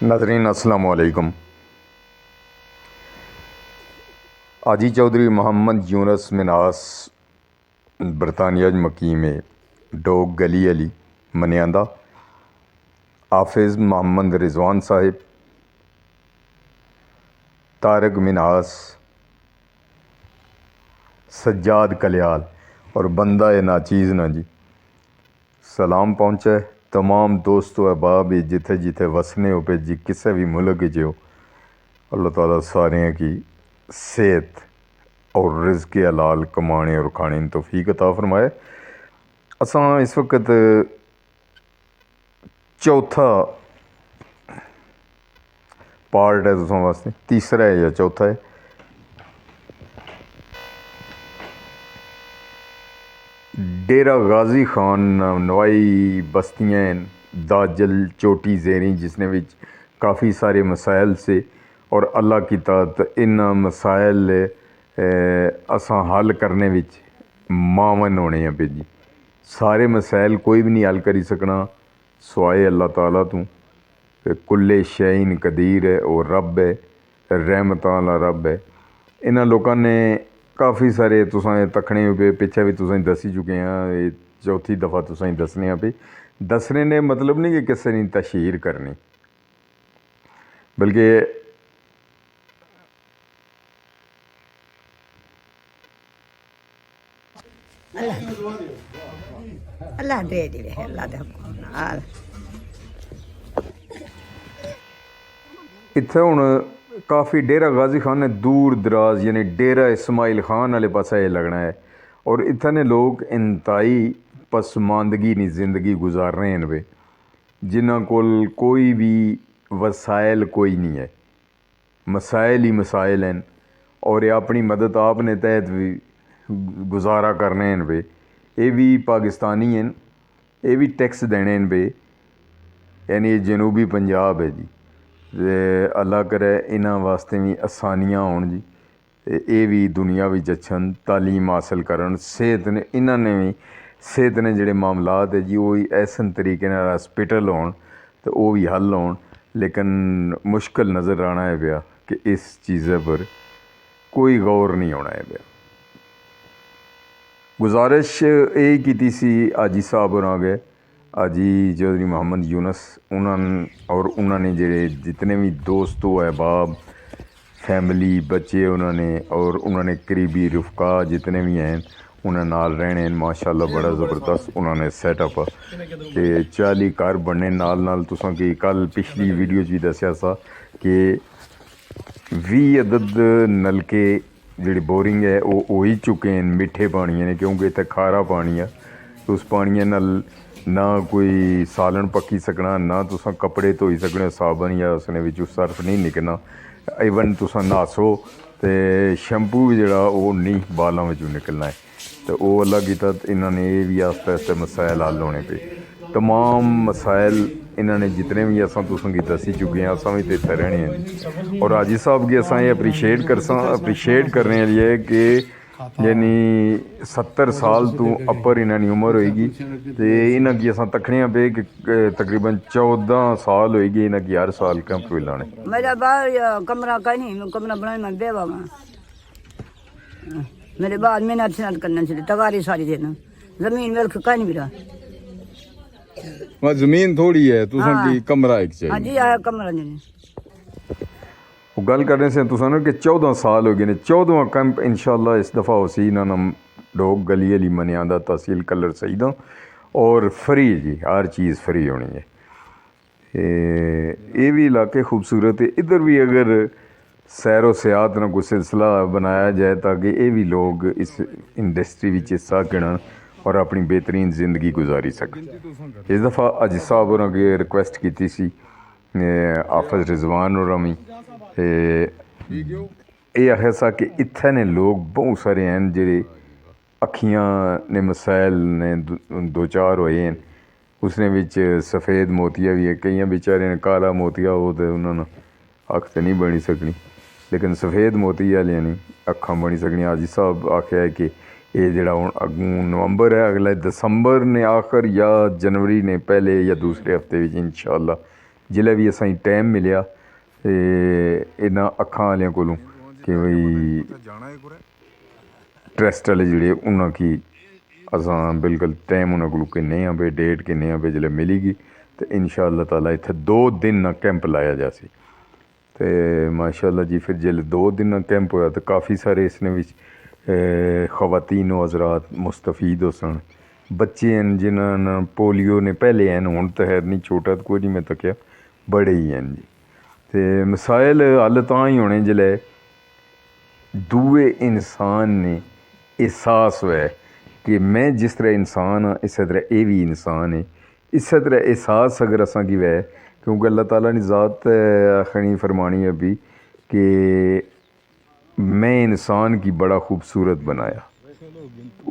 नाज़रीन अस्सलामु अलैकुम। हाजी चौधरी मोहम्मद यूनुस मिन्हास बरतानिया मकीम डोग गली अली मनियांदा हाफिज़ मोहम्मद रिजवान साहिब तारक मिन्हास सज्जाद कल्याल और बंदा ए नाचीज़ ना जी सलाम पहुँचे तमाम दोस्तों अहबाब जिथे जिथे वसने हो पे जी किसी भी मुल्क जो अल्लाह ताला सारियां की सेहत और रिज़्क़ हलाल कमाने और खाने की तौफीक अता फरमाए। असां इस वक्त चौथा पार्ट है तुसां वास्ते, तीसरा है या चौथा है। डेरा गाजी खान नवाई बस्तियाँ दाजल चोटी जेरी जिसने भी काफ़ी सारे मसाइल से और अल्लाह की तात इन मसाइल असां हल करने विच मावन होने हैं पे जी। सारे मसाइल कोई भी नहीं हल करी सकना सवाए अल्लाह ताला तू। कुल्ले शैइन कदीर है और रब है, रहमत आला रब है। इन्हां लोगों ने काफ़ी सारे तुसां तकने पे पिछे भी तुसें दसी चुके हैं, ये चौथी दफ़ा तुसें दसने पे। दसने ने मतलब नहीं कि किसी ने तशहीर करनी, बल्कि अल्लाह दे दे अल्लाह दे हुक्म इत्थे हुण काफ़ी डेरा गाजी खान ने दूर दराज यानी डेरा इस्माइल खान वाले पासे लगना है और इतने लोग इंतहाई पसमानदगी नी जिंदगी गुजार रहे हैं वे, जिन्हां कोल कोई भी वसाइल कोई नहीं है, मसाइल ही मसाइल हैं और ये अपनी मदद आपने तहत भी गुजारा करने हैं वे। ये भी पाकिस्तानी हैं, ये भी टैक्स देने हैं वे, यानी ये जनूबी पंजाब है जी। अल्लाह करे इन्हां वास्ते भी आसानियां होण जी, ये भी दुनिया विच अच्छन तालीम हासिल करन। सेहत ने इन्हां ने भी सेहत ने जेह्ड़े मामलात है जी वो ऐसे तरीके नाल हॉस्पिटल होण तो वो भी हल होण, लेकिन मुश्किल नज़र आना है पिया कि इस चीज़े पर कोई गौर नहीं होना है पिया। गुजारिश यही की सी हाजी साहब होर गए हाजी चौधरी मोहम्मद यूनुस और उन्होंने जेड़े जितने भी दोस्तों अहबाब फैमिली बच्चे उन्होंने और उन्होंने करीबी रुफका जितने भी हैं उन्होंने नाल रहने हैं। माशाल्लाह बड़ा ज़बरदस्त उन्होंने सैटअप ते 40 घर बनने नाल तुसां की कल पिछली वीडियो च भी दस्या सा कि 20 अदद नलके जी बोरिंग है वो हो ही चुके हैं मिठे पानी ने, क्योंकि इतने खारा पानी है तो उस पानी नाल ना कोई सालन पक्की सकना ना तुसां कपड़े धोई सकने साबन या उसने विच सर्फ नहीं निकलना। ईवन तुसां नहासो तो शैम्पू भी जोड़ा वो नहीं बालों में निकलना है। तो वो अल्लाह कीता इन्होंने ये भी आस्ते आस्ते मसाइल हल होने पे। तमाम मसाइल इन्होंने जितने भी असां तुसां की दसी चुके हैं असां भी तो इत्थे रहने हैं और हाजी साहब की असां ये अप्रीशिएट करने लिए कि यानी 70 साल तो अपर इन्होंने उम्र होएगी तो इन्हों की असां तकने पे कि तकरीबन 14 साल होएगी इन्हों की हर साल कैंप भी लाने। मेरा बाहर कमरा का नहीं कमरा बनाने में बेवा में मेरे बाद मेहनत शनत करना चाहिए तगारी सारी देना जमीन वेल्ख का नहीं मिला जमीन थोड़ी है तुसां की कमरा एक चाहिए। हाँ जी आया कमरा नहीं वो गल करने से तुसां ना कि 14 साल हो गए ने 14वां कैंप इंशाल्लाह इस दफ़ा हो सी ना डोग गली अली मनियांदा तहसील कलर सईदा और फ्री जी हर चीज़ फ्री होनी है। ये भी इलाके खूबसूरत है, इधर भी अगर सैरो सियाहत ना कोई सिलसिला बनाया जाए ताकि ये भी लोग इस इंडस्ट्री में हिस्सा गिनन और अपनी बेहतरीन ज़िंदगी गुजारी सकन। इस दफ़ा हाजी साहब होरें अगे रिक्वेस्ट की सी हाफिज़ रिजवान होरें भी ये आखे सा कि इत्थे ने लोग बहुत सारे हैं जेह्ड़े अखियां ने मसाइल ने दो चार होए हैं, उसने विच सफ़ेद मोतिया भी है, कई बेचारे ने काला मोतिया हो तो उन्होंने अख तो नहीं बनी सकनी, लेकिन सफ़ेद मोती आलियां नहीं अखां बनी सकनी। हाजी साहब आख्या है कि ये जोड़ा हूँ अगूं नवंबर है अगले दिसंबर ने आखिर या जनवरी ने पहले या दूसरे हफ्ते इंशाअल्लाह जिल्लै भी असेंगी टाइम मिलेआ ते इन्हां अक्खां आह्लें कोलों कि भाई ट्रस्ट आह्ले जेह्ड़े उ'नें गी असां बिल्कुल टाइम उ'नें कोलूं किन्ने आं भाई डेट किन्ने आं भाई जिल्लै मिली गी ते इंशाअल्लाह ताला इत्थै 2 दिन दा कैंप लाया जासी ते माशाअल्लाह जी फिर जिल्लै 2 दिन दा कैंप होया ते काफ़ी सारे इसने बिच खवातीन व हज़रात मुस्तफ़ीद हो सन बच्चे हैं जिन्हां पोलियो ने पहले हैं हून तो खैर नहीं छोटा तो कोई नहीं मैं तक्केआ बड़े ही हैं जी ते मसाइल हल तां ही होने जिल्लै दूए इंसान ने एहसास होऐ कि मैं जिस तरह इंसान हाँ इस्सै तरह एह् बी इंसान है इस्सै तरह एहसास अगर असेंगी होऐ क्योंकि अल्लाह ताला ने ज़ात आखनी फरमानी है अभी कि मैं इंसान की बड़ा खूबसूरत बनाया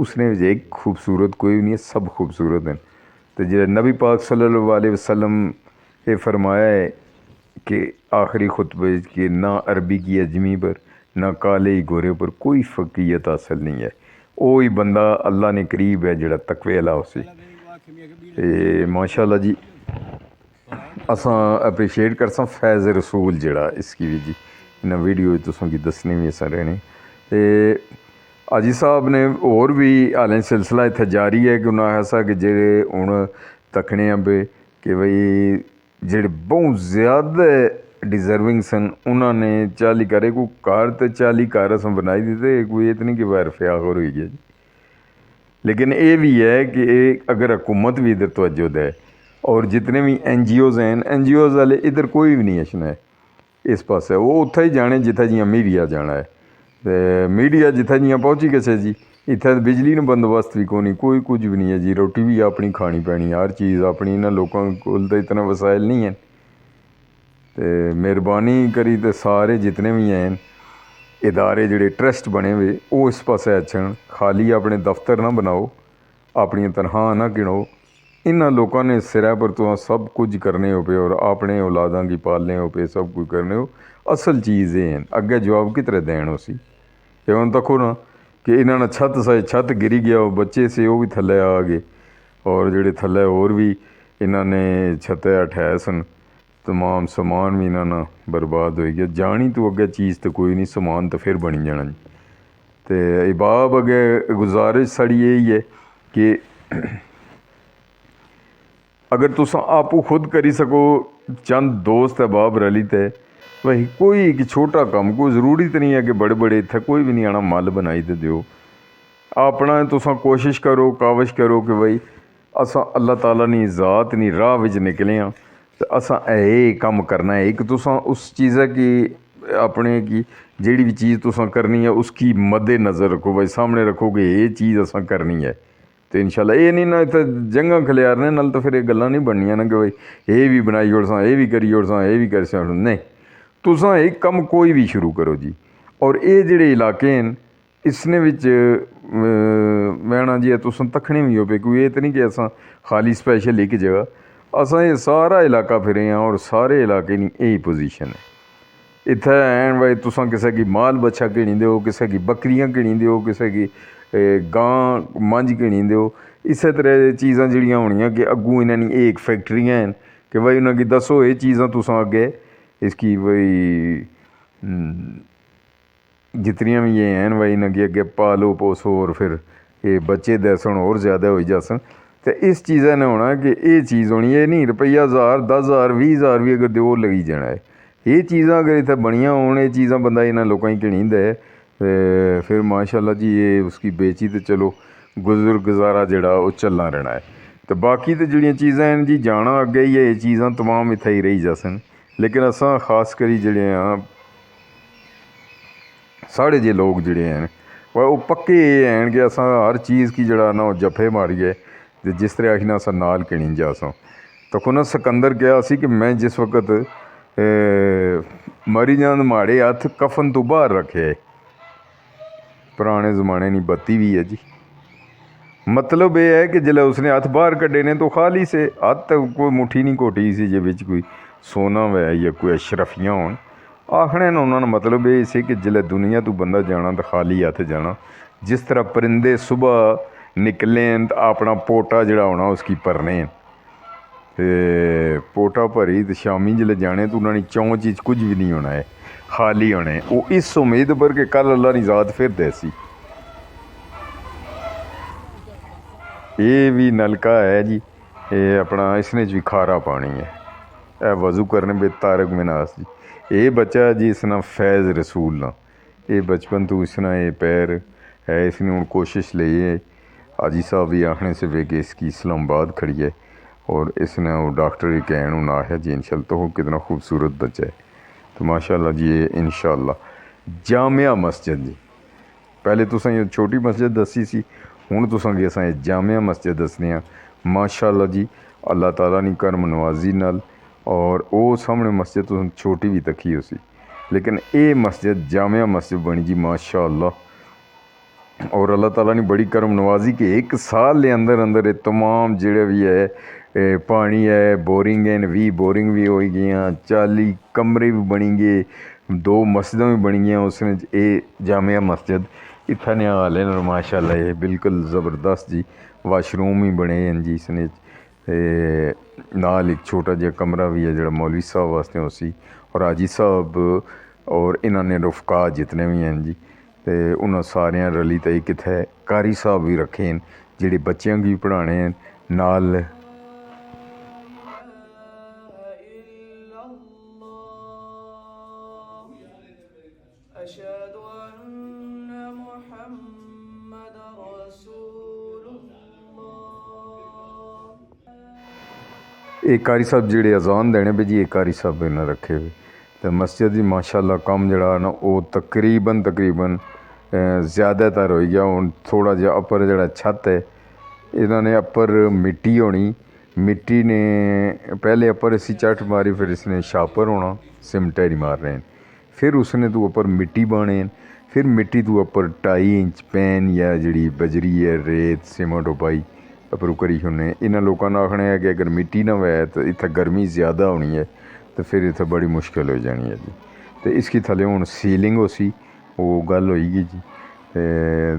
उसने एक खूबसूरत कोई नहीं है सब खूबसूरत हैं तो जो नबी पाक सल्लल्लाहु अलैहि वसल्लम ने फरमाया है कि आखिरी खुतबे कि ना अरबी की अजमी पर ना काले ही गोरे पर कोई फ़कीयत हासिल नहीं है वो ही बंदा अल्लाह ने करीब है जेह्ड़ा तकवे आह्ला उसी ते माशाअल्लाह जी असां अप्रीशिएट करसां फैज़ रसूल जेह्ड़ा इसकी बी जी इन्हां वीडियो तुसेंगी दस्सने बी असां रहने ते हाजी साहब ने होर भी हालें सिलसिला इत्थै जारी है कि उ'नें आखेआ कि जेह्ड़े हून तक्कने आं भाई कि भाई जेह्ड़े बहुत ज़्यादा डिज़र्विंग सन उन्हां ने 40 घरें कोई घर ते 40 घर असें बनाई दित्ते कोई एह् ते नहीं कि वारफे आखर होई गेआ जी लेकिन ये भी है कि अगर हुकूमत भी इधर तवज्जो दे और जितने भी NGOs हैं NGOs वाले इधर कोई भी नहीं अचना है इस पासे वो उत्थै ही जाने जित्थै जियां मीडिया जाना है ते मीडिया जित्थै जियां पहुंची गै जी इत्थै बिजली ने बंदोबस्त भी कोई कुछ भी नहीं है जी रोटी भी अपनी खानी पैनी हर चीज़ अपनी इन्हां लोकां कोल ते इतना वसाइल नहीं है ते मेहरबानी करी ते सारे जितने भी हैं इदारे जेह्ड़े ट्रस्ट बने हुए ओह् इस पास्सै अचन खाली अपने दफ्तर ना बनाओ अपनियां तनखाह ना गिनो इन्हां लोकां ने सिरै पर तुस सब कुछ करने हो पे और अपने औलादां गी पालने हो पे सब कुछ करने हो असल चीज़ एह् न अग्गें जवाब कितरे देन उसी ते हून तक्को ना कि इन्हां ने छत गिरी गया ओह् बच्चे से ओह् भी थल्ले आ गए और जेह्ड़े थल्ले होर भी इन्हां ने छतै हठै सन तमाम समान भी इन्हां ना बर्बाद हो गया जानी तो अग्गें चीज़ तो कोई नहीं समान तो फिर बनी जाना जी ते इबाब अग्गें गुजारिश साढ़ी यही है कि अगर तुस आपूं खुद करी सको चंद दोस्त अहबाब रली ते भाई कोई इक छोटा कम्म कोई ज़रूरी तो नहीं है कि बड़े बड़े इत्थै कोई भी नहीं आना मल बनाई ते देओ अपना तुस कोशिश करो कावश करो कि भाई असां अल्लाह ताला नी ज़ात नी राह बिच निकले आं ते असां एह् कम्म करना है इक तुसां उस चीज़ा गी अपने की जेह्ड़ी भी चीज़ तुसां करनी है उसकी मद्दे नज़र रखो भाई सामने रखो कि एह् चीज़ असां करनी है तो इंशाल्लाह एह् नहीं ना इत्थै जंगां खलियारने नाल तो फिर एह् गल्लां नहीं बननियां ना कि भाई एह् बी बनाई ओड़सां एह् बी करी ओड़सां एह् बी करी सकने नहीं तुसां एह् कम्म कोई भी शुरू करो जी और एह् जेह्ड़े इलाके न इसने बिच मैं जी तुस तक्खने बी हो पे कोई एह् ते नहीं कि असां खाली स्पैशल इक जगह असां एह् सारा इलाका फिरे आं और सारे इलाके दी एह् पोजीशन है इत्थै हैन भाई तुसां किसै गी माल बच्छा गिनी देओ किसै गी बकरियां गिनी देओ किसै गी गां मंझ गिनी देओ इस्सै तरह दी चीज़ां जेह्ड़ियां होनियां कि अग्गूं इन्हां दी एह् फैक्ट्रियां न कि भाई उ'नें गी दस्सो एह् चीज़ां तुसां अग्गें इसकी भाई जितनियां भी ये हैं भाई इन्हां गी अग्गें पालो पोसो और फिर एह् बच्चे दसन होर ज़्यादा होई जासन ते इस चीज़ा ने होना कि एह् चीज़ होनी एह् नहीं रपेआ 1000 10,000 20,000 भी अगर देओ लगी जाना है एह् चीज़ां अगर इत्थै बनियां होन एह् चीज़ां बंदा इन्हां लोकां गी गिनी दे ते फिर माशाअल्लाह जी ये उसकी बेची ते चलो गुजर गुजारा जेह्ड़ा ओह् चलना रहना है ते बाकी ते जेह्ड़ियां चीज़ां न जी जाना अग्गें ही एह् चीज़ां तमाम इत्थै ही रेही जासन लेकिन असां खास करी जेह्ड़े आं साढ़े जे लोग जेह्ड़े हैन ओह् पक्के हैन कि असां हर चीज़ गी जेह्ड़ा ना ओह् जफ्फे मारियै ते जिस तरह आखना असां नाल किनी जा असां तक्को ना सिकंदर कहा सी कि मैं जिस वक्त मरी जान माड़े हत्थ कफन तो बाहर रखे पुराने ज़माने नी बत्ती भी है जी मतलब ये है कि जिसलै उसने हत्थ बाहर कड्ढे ने तो खाली से हत्थ कोई मुट्ठी नहीं घोटी सी जे बिच कोई सोना होऐ या कोई अशरफियां होन आखने न उन्होंने मतलब ये सी कि जिसलै दुनिया तो बंदा जाना तो खाली हत्थ जाना जिस तरह परिंदे सुबह निकले तो अपना पोटा जेह्ड़ा होना उसकी भरने ते पोटा भरी ते शामी जिसलै जाने तो उन्होंने चौं चीज कुछ भी नहीं होना है, खाली होने वो इस उम्मीद पर कि कल अल्लाह की ज़ात फिर देसी। ये भी नलका है जी, ये अपना इसने भी खारा पानी है, ए वज़ू करने बे तारक मिनास जी। ये बच्चा जी इसना फैज़ रसूल ना, ये बचपन तो इसना ये पैर है, इसने हूँ कोशिश ली है। हाजी साहब भी आखने से वे कि इसकी इस्लामाबाद खड़ी है और इसने वो डॉक्टर ही कहन ना है जी इंशाल्लाह, तो कितना खूबसूरत बच्चा है। तो माशाल्लाह जी ये इंशाल्लाह जामिया मस्जिद जी, पहले तुसें ये छोटी मस्जिद दसी सी, हुण तुसें गी असां जामिया मस्जिद दसने आं माशाल्लाह जी। अल्लाह ताला नी करम नवाजी नाल, और वो सामने मस्जिद तुसें छोटी भी तक्की हो सी, लेकिन ये मस्जिद जामिया मस्जिद बनी जी माशाल्लाह। और अल्लाह ताला ने बड़ी करम नवाजी कि 1 साल के अंदर अंदर तमाम जेह्ड़े भी है पानी है, बोरिंग है, 20 बोरिंग भी हो गई, 40 कमरे भी बनी गए, 2 मस्जिदां भी बनी गई उसने। ये जामिया मस्जिद इत्थै नेहा हाल है माशाल्लाह, ये बिल्कुल ज़बरदस्त जी। वाशरूम ही बने हैं जी इसने, नाल एक छोटा जिहा कमरा भी है जेह्ड़ा मौलवी साहब वास्ते उसी, और हाजी साहब और इन्होंने रफका जितने भी हैं जी, तो उन्होंने सारे रली ते कित्थे कारी साहब भी रखे हैं जेह्ड़े बच्चों गी पढ़ाने हैं नाल। ये कारी साहब जेह्ड़े अजान देने पे जी, ये कारी साहब इन्हें रखे हुए। तो मस्जिद जी माशाल्लाह कम जड़ा ना वो तकरीबन ज़्यादातर हो गया। हूँ थोड़ा जहा अपर जड़ा छत है, इन्होंने अपर मिट्टी होनी, मिट्टी ने पहले अपर इसी चट मारी, फिर इसने शापर होना, सिमटेरी मार रहे हैं, फिर उसने तो ऊपर मिट्टी बाने, फिर मिट्टी तो ऊपर 2.5 इंच पैन या जी बजरी है रेत सीमेंट उपाई पर करी होने। इन्होंने लोगों का आखना है कि अगर मिट्टी ना वै तो इतना गर्मी ज़्यादा होनी है, तो फिर इतना बड़ी मुश्किल हो जानी है जी। तो इसकी थले हूँ सीलिंग हो सी, वो गल होगी जी।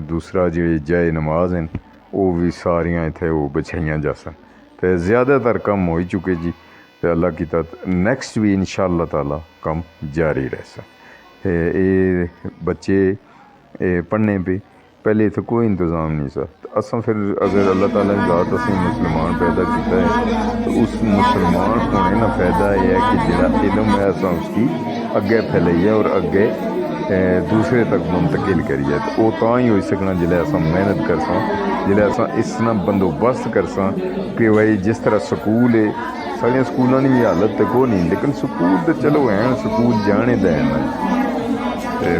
दूसरा जी जय नमाज हैं वो भी सारियाँ इतने वो बिछाइयाँ जा सन, तो ज़्यादातर कम हो ही चुके जी। तो अल्लाह की नैक्सट भी इंशाअल्लाह ताला कम जारी रह सा। ये बच्चे पढ़ने पे पहले इतने कोई इंतज़ाम नहीं सा, तो असा फिर अगर अल्लाह ताला की ज़ात असें मुसलमान पैदा किया है, तो उस मुसलमान होने का फ़ायदा यह है कि जोड़ा इलम है असा उसकी अगे फैलाइए और अगे दूसरे तक मुंतकिल करिए। तो वो तां ही हो सकना जिले अस मेहनत कर सा, जिले अस इसना बंदोबस्त कर सा कि भाई जिस तरह स्कूल है, साढ़िया स्कूलों की भी हालत तो कोई नहीं, लेकिन स्कूल तो चलो हैं, स्कूल जाने दें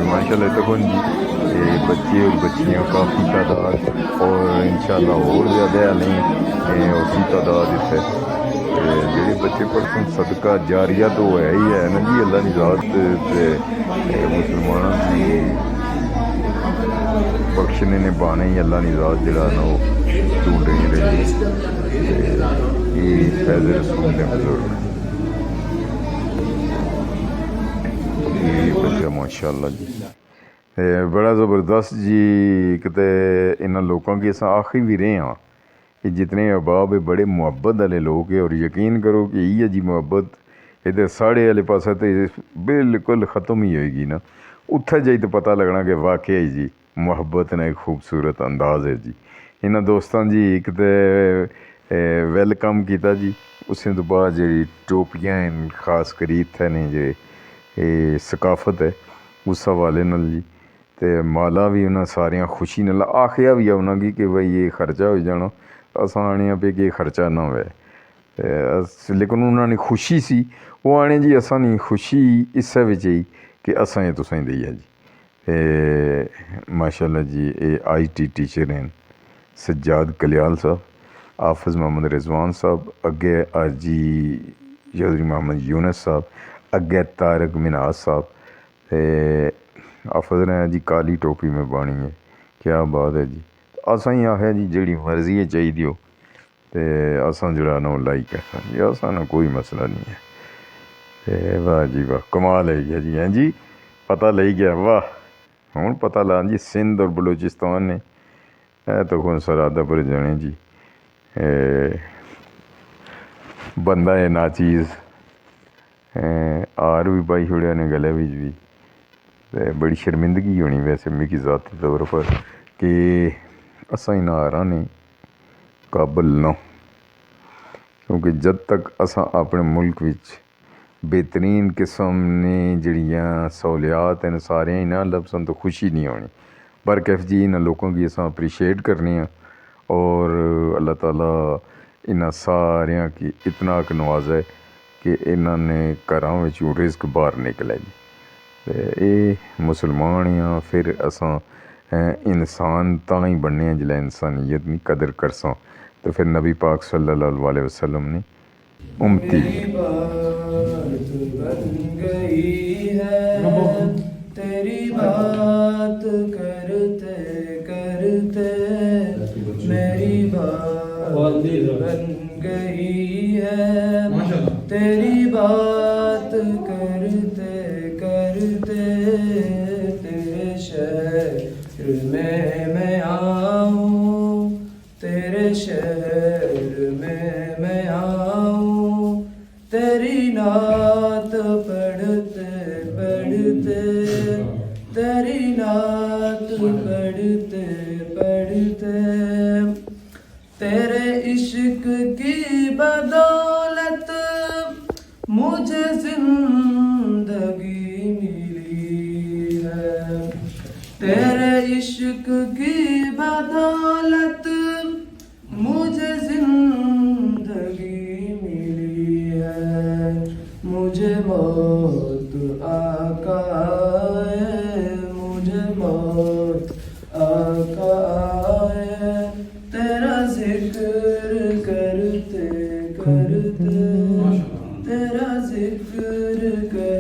माशाल्लाह। तक जी बच्चे और बच्चियाँ काफ़ी तादाद, और इंशाल्लाह और ज़्यादा नहीं उसी तादाद इतने जेह्ड़े बच्चे पढ़ते सदका जारिया तो है ही है ना जी। अल्लाह की ज़ात मुसलमानों की बख्शने ने बाने ही अल्लाह की ज़ात जड़ा ना वो ढूंढ रही ये फैज़ रसूल ने बुजुर्ग ये बच्चा माशाल्लाह जी बड़ा ज़बरदस्त जी। किते इन्होंने लोगों की अस आखी भी रहे हाँ कि जितने अहबाब है बड़े मुहब्बत वाले लोग है, और यकीन करो कि इ'यै जी मुहब्बत इधर साढ़े आले पासे तो बिल्कुल ख़त्म ही होएगी ना, उत्थे जाई तो पता लगना कि वाकई जी मुहब्बत ने एक खूबसूरत अंदाज़ है जी। इन्होंने दोस्तों जी एक तो वेलकम किया जी, उस तो बाद जी टोपियाँ हैं खास करी इत्थे ने जे सकाफत है उस हवाले नाल जी। तो माला भी उन्हें सारिया खुशी नाल आखिया भी है उन्होंने कि भाई ये खर्चा हो जाना, अस आने पे कि खर्चा ना होए, लेकिन उन्होंने खुशी सी वो आने जी। असा नहीं खुशी इस्से विच ही कि असा ये तुसें देइया जी। माशाल्लाह जी ये IT टीचर हैं सज्जाद कल्याल साहब, हाफिज़ मोहम्मद रिजवान साहब, अगे आजी चौधरी मोहम्मद यूनस साहब, अगे तारक मिनाज साहब, हाफिज़ ने जी काली टोपी में बानी है, क्या बात है जी। असा ही आखिया जी जेह्ड़ी मर्जी है चाहिए हो, तो असा जड़ा ना लाइक है जी, असा ना कोई मसला नहीं है। ते वाह जी वाह कमाल है गया जी। हैं जी पता लग गया, वाह हूँ पता ला जी सिंध और बलूचिस्तान ने तो खुद सरादा पर जाने जी। बंदा है नाचीज़ आर भी पाई छोड़िया ने गले बिच भी ते बड़ी शर्मिंदगी होनी वैसे मिगी ज़ाती तौर पर कि असां इन हारां ने काबल न, क्योंकि जद तक असां अपने मुल्क विच बेहतरीन किस्म ने जड़ियां सहूलियात हैं सारे इन्हां लफ्ज़ां तो खुशी नहीं होनी। पर कैफ जी इन्हां लोगों की असां अप्रीशिएट करने और अल्लाह ताला इन्हां सारियां की इतना क नवाज़े कि इन्हां ने घरां विचों रिज़्क बाहर निकले जी। ते एह् मुसलमान आं फिर असां इंसान तां ही बनने आं जिसलै इंसानियत दी कदर करसां। तो फिर नबी पाक सल्लल्लाहु अलैहि वसल्लम ने उम्मती तेरी बात करते करते मेरी बात बन गई है। तेरी बात करते करते तेरे शहर में मैं आऊँ, तेरे शहर में मैं आऊँ। तेरी नात पढ़ते पढ़ते तेरी नात पढ़ते पढ़ते तेरे इश्क की बदौलत मुझे जिंदगी मिली है। तेरे इश्क की बदौलत मुझे जिंदगी मिली है। मुझे मौत आका आए, मुझे मौत आका आए। तेरा जिक्र करते करते तेरा जिक्र कर